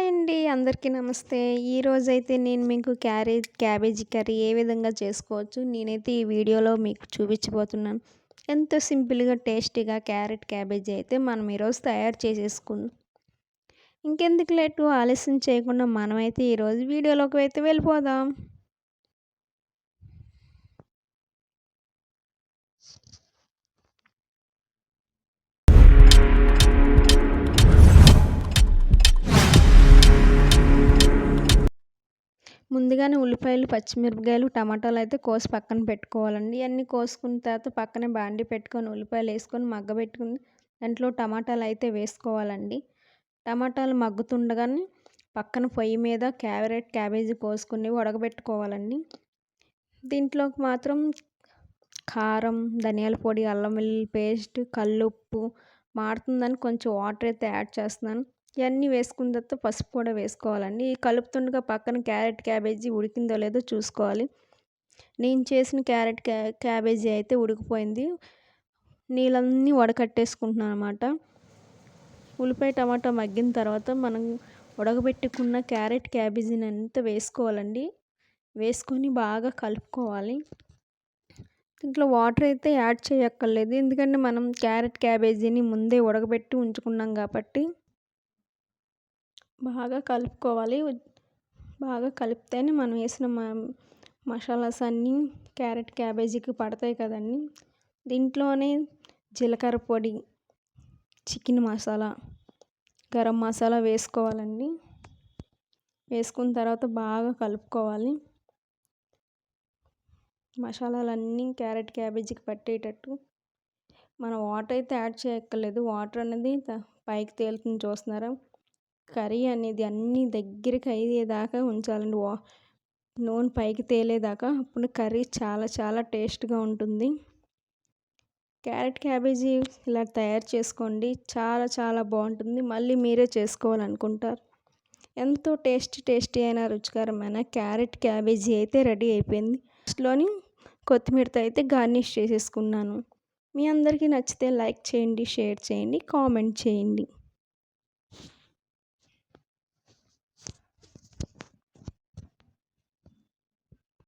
అండి. అందరికీ నమస్తే. ఈరోజైతే నేను మీకు క్యాబేజీ కర్రీ ఏ విధంగా చేసుకోవచ్చు నేనైతే ఈ వీడియోలో మీకు చూపించబోతున్నాను. ఎంతో సింపుల్‌గా, టేస్టీగా క్యాబేజీ అయితే మనం ఈరోజు తయారు చేసేసుకుందాం. ఇంకెందుకు లేటు ఆలస్యం చేయకుండా మనమైతే ఈరోజు వీడియోలోకి అయితే వెళ్ళిపోదాం. ముందుగానే ఉల్లిపాయలు, పచ్చిమిరపకాయలు, టమాటాలు అయితే కోసి పక్కన పెట్టుకోవాలండి. ఇవన్నీ కోసుకున్న తర్వాత పక్కనే బాండీ పెట్టుకొని ఉల్లిపాయలు వేసుకొని మగ్గబెట్టుకుని దాంట్లో టమాటాలు అయితే వేసుకోవాలండి. టమాటాలు మగ్గుతుండగానే పక్కన పొయ్యి మీద క్యాబేజీ కోసుకుని ఉడకబెట్టుకోవాలండి. దీంట్లోకి మాత్రం కారం, ధనియాల పొడి, అల్లం వెల్లుల్లి పేస్ట్, కల్లుప్పు మాడుతుందని కొంచెం వాటర్ అయితే యాడ్ చేస్తున్నాను. ఇవన్నీ వేసుకున్న తర్వాత పసుపు కూడా వేసుకోవాలండి. ఈ కలుపుతుండగా పక్కన క్యాబేజీ ఉడికిందో లేదో చూసుకోవాలి. నేను చేసిన క్యాబేజీ అయితే ఉడికిపోయింది. నీళ్ళన్నీ వడకట్టేసుకుంటున్నాను అనమాట. ఉల్లిపాయ టమాటా మగ్గిన తర్వాత మనం ఉడకబెట్టుకున్న క్యాబేజీని అంతా వేసుకోవాలండి. వేసుకొని బాగా కలుపుకోవాలి. దీంట్లో వాటర్ అయితే యాడ్ చేయక్కర్లేదు. ఎందుకంటే మనం క్యాబేజీని ముందే ఉడకబెట్టి ఉంచుకున్నాం కాబట్టి బాగా కలుపుకోవాలి. బాగా కలిపితేనే మనం వేసిన మసాలాస్ అన్నీ క్యాబేజీకి పడతాయి కదండి. దీంట్లోనే జీలకర్ర పొడి, చికెన్ మసాలా, గరం మసాలా వేసుకోవాలండి. వేసుకున్న తర్వాత బాగా కలుపుకోవాలి. మసాలాలన్నీ క్యాబేజీకి పట్టేటట్టు మనం వాటర్ అయితే యాడ్ చేయక్కర్లేదు. వాటర్ అనేది పైకి తేలుతుంది చూస్తున్నారా. కర్రీ అనేది అన్నీ దగ్గరికి అయ్యేదాకా ఉంచాలండి. నూనె పైకి తేలేదాకా. అప్పుడు కర్రీ చాలా చాలా టేస్ట్గా ఉంటుంది. క్యాబేజీ ఇలా తయారు చేసుకోండి. చాలా చాలా బాగుంటుంది. మళ్ళీ మీరే చేసుకోవాలనుకుంటారు. ఎంతో టేస్టీ అయిన రుచికరమైన క్యాబేజీ అయితే రెడీ అయిపోయింది. లాస్ట్లోని కొత్తిమీరతో అయితే గార్నిష్ చేసేసుకున్నాను. మీ అందరికీ నచ్చితే లైక్ చేయండి, షేర్ చేయండి, కామెంట్ చేయండి.